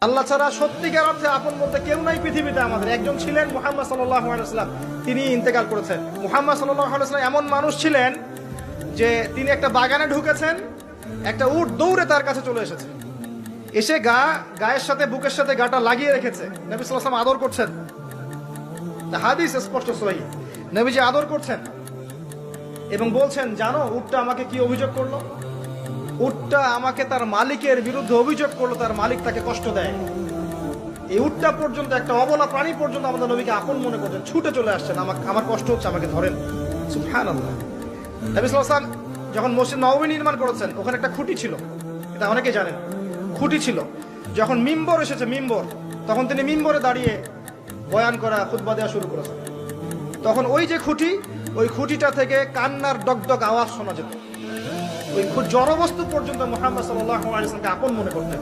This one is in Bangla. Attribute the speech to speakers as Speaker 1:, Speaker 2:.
Speaker 1: আল্লাহ ছাড়া সত্যিকার অর্থে আপন বলতে কেউ নাই পৃথিবীতে। আমাদের একজন ছিলেন মুহাম্মদ সাল্লাল্লাহু আলাইহি ওয়াসাল্লাম, তিনি ইন্তেকাল করেছেন। মুহাম্মদ সাল্লাল্লাহু আলাইহি ওয়াসাল্লাম এমন মানুষ ছিলেন যে তিনি একটা বাগানে ঢুকেছেন, একটা উট দৌড়ে তার কাছে চলে এসেছে, এসে গায়ের সাথে বুকের সাথে গাটা লাগিয়ে রেখেছে। নবী সাল্লাল্লাহু আলাইহি ওয়াসাল্লাম আদর করছেন, হাদিস স্পষ্ট সহিহ, নবীজি আদর করছেন এবং বলছেন, জানো উটটা আমাকে কি অভিযোগ করলো? উটটা আমাকে তার মালিকের বিরুদ্ধে অভিযোগ করলো, তার মালিক তাকে কষ্ট দেয়। এই উটটা পর্যন্ত, একটা অবলা প্রাণী পর্যন্ত আমাদের নবীকে আপন মনে করছেন, ছুটে চলে আসছেন, আমার কষ্ট হচ্ছে, আমাকে ধরেন। সুবহানাল্লাহ। নবী সাল্লাল্লাহু আলাইহি ওয়াসাল্লাম যখন মসজিদ নববী নির্মাণ করেছেন, ওখানে একটা খুঁটি ছিল, এটা অনেকে জানেন, খুঁটি ছিল। যখন মিম্বর এসেছে, মিম্বর, তখন তিনি মিম্বরে দাঁড়িয়ে বয়ান করা, খুতবা দেওয়া শুরু করেছেন। তখন ওই যে খুঁটি, ওই খুঁটিটা থেকে কান্নার ডগডগ আওয়াজ শোনা যেত। ওই জড়বস্তু পর্যন্ত মুহাম্মদ সাল্লাল্লাহু আলাইহি ওয়াসাল্লামকে আপন মনে করতেন।